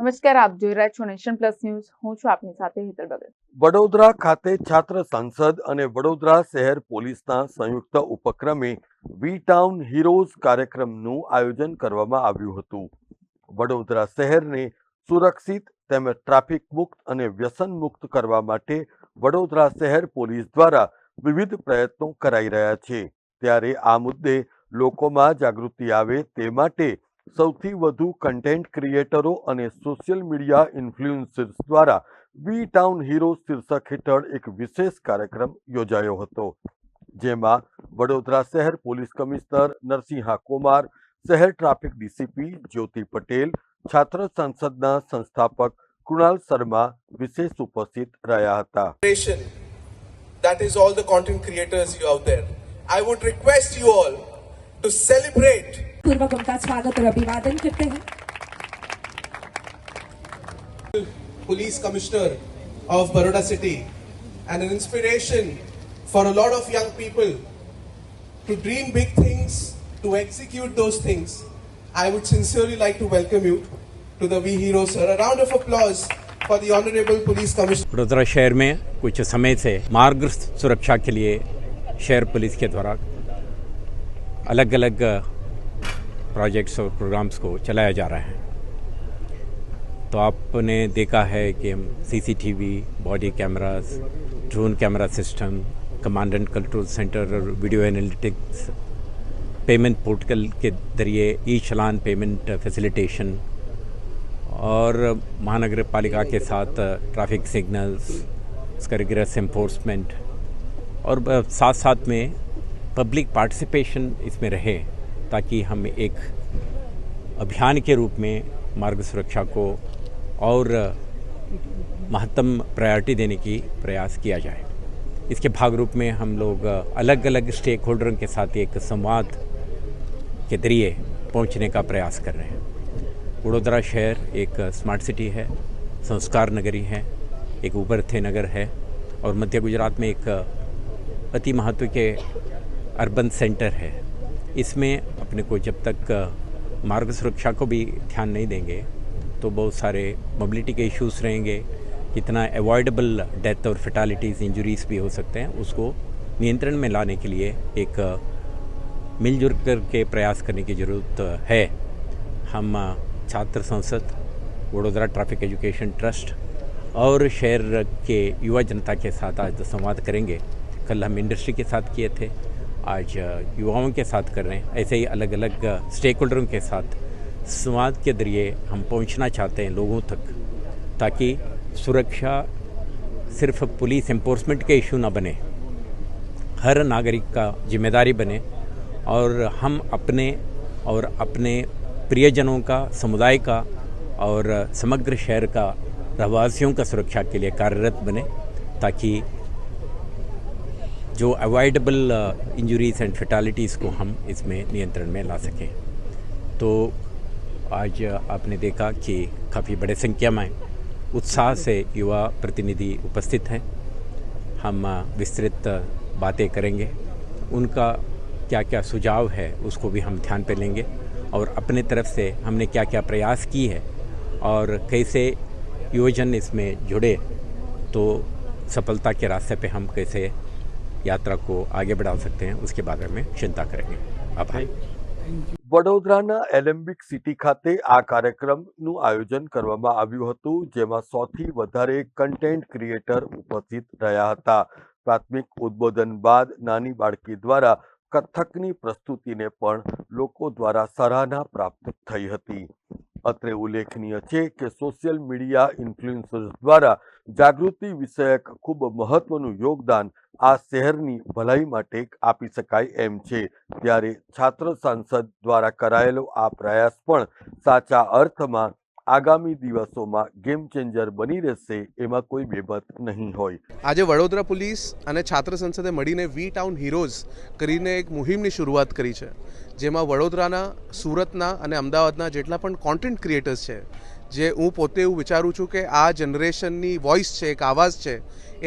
નમસ્કાર, આપ જોઈ રહ્યા છો નેશન પ્લસ ન્યૂઝ. હું છું આપની સાથે હેતલ ભગત. વડોદરા ખાતે છાત્ર સંસદ અને વડોદરા શહેર પોલીસના સંયુક્ત ઉપક્રમે વી ટાઉન હીરોઝ કાર્યક્રમનું આયોજન કરવામાં આવ્યું હતું. વડોદરા શહેરને સુરક્ષિત તેમજ ટ્રાફિક મુક્ત અને વ્યસન મુક્ત કરવા માટે વડોદરા શહેર પોલીસ દ્વારા વિવિધ પ્રયત્નો કરાઈ રહ્યા છે. ત્યારે આ મુદ્દે લોકોમાં જાગૃતિ આવે તે માટે સૌથી વધુ કન્ટેન્ટ ક્રિએટરો અને સોશિયલ મીડિયા ઇન્ફ્લુએન્સર્સ દ્વારા વી ટાઉન હીરો શીર્ષક હેઠળ એક વિશેષ કાર્યક્રમ યોજાયો હતો, જેમાં વડોદરા શહેર પોલીસ કમિશનર નરસિંહા કુમાર, શહેર ટ્રાફિક ડીસીપી જ્યોતિ પટેલ, છાત્ર સંસદના સંસ્થાપક કૃણાલ શર્મા વિશેષ ઉપસ્થિત રહ્યા હતા. That is all the content creators you out there. I would request you all to celebrate. पूर्वक उनका स्वागत और अभिवादन करते हैं. Police Commissioner of Baroda City and an inspiration for a lot of young people to dream big things, to execute those things. I would sincerely like to welcome you to the We Heroes. A round of applause for the Honorable Police Commissioner. Vadodara शहर में कुछ समय से मार्ग सुरक्षा के लिए शहर पुलिस के द्वारा अलग अलग प्रोजेक्ट्स और प्रोग्राम्स को चलाया जा रहा है. तो आपने देखा है कि हम CCTV, body cameras, drone camera system, command and control centre और वीडियो एनालिटिक्स, पेमेंट पोर्टल के जरिए ई चलान पेमेंट फैसिलिटेशन और महानगर पालिका के साथ ट्रैफिक सिग्नल्स, उसका रिगरस एनफोर्समेंट और साथ साथ में पब्लिक पार्टिसिपेशन इसमें रहे, ताकि हम एक अभियान के रूप में मार्ग सुरक्षा को और महत्तम प्रायोरिटी देने की प्रयास किया जाए. इसके भाग रूप में हम लोग अलग अलग स्टेक होल्डरों के साथ एक संवाद के जरिए पहुंचने का प्रयास कर रहे हैं. वडोदरा शहर एक स्मार्ट सिटी है, संस्कार नगरी है, एक उभरते नगर है और मध्य गुजरात में एक अति महत्व के अर्बन सेंटर है. इसमें अपने को जब तक मार्ग सुरक्षा को भी ध्यान नहीं देंगे तो बहुत सारे मोबिलिटी के इश्यूज रहेंगे, कितना अवॉइडेबल डेथ और फैटालिटीज़, इंजरीज भी हो सकते हैं. उसको नियंत्रण में लाने के लिए एक मिलजुल कर के प्रयास करने की ज़रूरत है. हम छात्र संसद, वडोदरा ट्रैफिक एजुकेशन ट्रस्ट और शहर के युवा जनता के साथ आज संवाद करेंगे. कल हम इंडस्ट्री के साथ किए थे, आज युवाओं के साथ कर रहे हैं. ऐसे ही अलग अलग स्टेक होल्डरों के साथ संवाद के जरिए हम पहुंचना चाहते हैं लोगों तक, ताकि सुरक्षा सिर्फ पुलिस एनफोर्समेंट के इशू ना बने, हर नागरिक का जिम्मेदारी बने और हम अपने और अपने प्रियजनों का, समुदाय का और समग्र शहर का, रहवासियों का सुरक्षा के लिए कार्यरत बने, ताकि जो अवॉइडेबल इंजरीज एंड फैटालिटीज़ को हम इसमें नियंत्रण में ला सकें. तो आज आपने देखा कि काफ़ी बड़े संख्या में उत्साह से युवा प्रतिनिधि उपस्थित हैं. हम विस्तृत बातें करेंगे, उनका क्या क्या सुझाव है उसको भी हम ध्यान पे लेंगे और अपने तरफ से हमने क्या क्या प्रयास की है और कैसे युवजन इसमें जुड़े तो सफलता के रास्ते पे हम कैसे यात्रा को आगे बढ़ा सकते हैं, उसके बारे में चिंता करेंगे. आभार. વડોદરાના એલેમ્બિક સિટી ખાતે આ કાર્યક્રમનું આયોજન કરવામાં આવ્યું હતું, જેમાં 100થી વધારે કન્ટેન્ટ ક્રિએટર ઉપસ્થિત રહ્યા હતા. પ્રાથમિક ઉદ્બોધન બાદ નાની બાળકી દ્વારા કથકની પ્રસ્તુતિને પણ લોકો દ્વારા સરાહના પ્રાપ્ત થઈ હતી. અત્રે ઉલ્લેખનીય છે કે સોશિયલ મીડિયા ઇન્ફ્લુએન્સર્સ દ્વારા જાગૃતિ વિષયક ખૂબ મહત્વનું યોગદાન આ શહેરની ભલાઈ માટે આપી શકાય એમ છે. ત્યારે છાત્ર સાંસદ દ્વારા કરાયેલો આ પ્રયાસ પણ સાચા અર્થમાં આગામી દિવસોમાં ગેમ ચેન્જર બની રહેશે એમાં કોઈ બેબત નહીં હોય. આજે વડોદરા પોલીસ અને છાત્ર સંસદે મળીને વી ટાઉન હીરોઝ કરીને એક મુહિમની શરૂઆત કરી છે, જેમાં વડોદરાના, સુરતના અને અમદાવાદના જેટલા પણ કોન્ટેન્ટ ક્રિએટર્સ છે, જે હું પોતે એવું વિચારું છું કે આ જનરેશનની વોઇસ છે, એક આવાજ છે,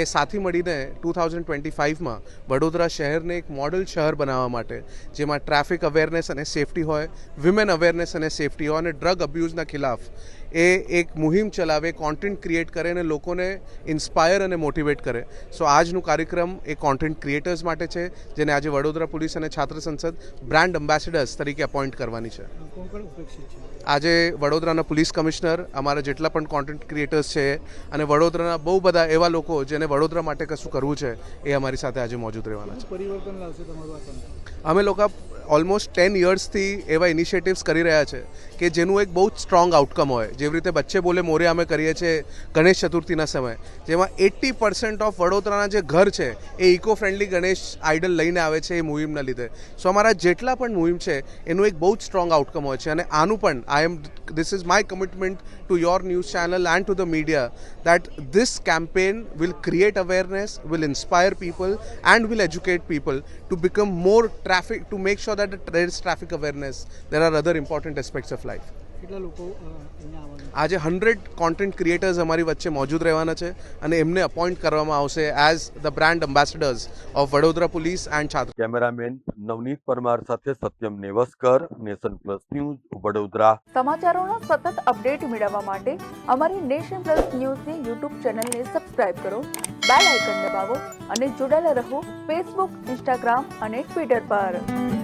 એ સાથે મળીને 2025માં વડોદરા શહેરને એક મોડલ શહેર બનાવવા માટે, જેમાં ટ્રાફિક અવેરનેસ અને સેફટી હોય, વિમેન અવેરનેસ અને સેફટી હોય અને ડ્રગ અબ્યુઝના ખિલાફ એ એક મુહિમ ચલાવે, કોન્ટેન્ટ ક્રિએટ કરે અને લોકોને ઇન્સ્પાયર અને મોટિવેટ કરે. સો આજનું કાર્યક્રમ એ કોન્ટેન્ટ ક્રિએટર્સ માટે છે, જેને આજે વડોદરા પોલીસ અને છાત્ર સંસદ બ્રાન્ડ એમ્બેસેડર્સ તરીકે અપોઇન્ટ કરવાની છે. આજે વડોદરાના પોલીસ કમિશનર, અમારા જેટલા પણ કોન્ટેન્ટ ક્રિએટર્સ છે અને વડોદરાના બહુ બધા એવા લોકો જેને વડોદરા માટે કશું કરવું છે એ અમારી સાથે આજે મોજૂદ રહેવાના છે. પરિવર્તન લાવશે તમારું આ સંસ્થા? અમે લોકો ઓલમોસ્ટ 10 યર્સથી એવા ઇનિશિયેટિવ્સ કરી રહ્યા છે કે જેનું એક બહુ જ સ્ટ્રોંગ આઉટકમ હોય. જેવી રીતે બચ્ચે બોલે મોરે અમે કરીએ છીએ ગણેશ ચતુર્થીના સમયે, જેમાં 80% ઓફ વડોદરાના જે ઘર છે એ ઇકો ફ્રેન્ડલી ગણેશ આઇડલ લઈને આવે છે એ મુહિમના લીધે. સો અમારા જેટલા પણ મુહિમ છે એનું એક બહુ જ સ્ટ્રોંગ આઉટકમ હોય છે. અને આનું પણ this is my commitment to your news channel and to the media that this campaign will create awareness, will inspire people and will educate people to become more traffic, to make sure that there is traffic awareness. There are other important aspects of life. કેટલા લોકો અહીંયા આવવાના? આજે 100 content creators અમારી વચ્ચે મોજૂદ રહેવાના છે અને એમને અપોઇન્ટ કરવામાં આવશે as the brand ambassadors of Vadodara police and છાત્ર. કેમેરામેન નવનીત પરમાર સાથે Satyam Nevaskar, nation plus news, Vadodara. સમાચારોના સતત અપડેટ મેળવવા માટે અમારી નેશન પ્લસ ન્યૂઝની યુટ્યુબ ચેનલને સબસ્ક્રાઇબ કરો, બેલ આઇકન દબાવો અને જોડાયેલા રહો ફેસબુક, ઇન્સ્ટાગ્રામ અને ટ્વિટર પર.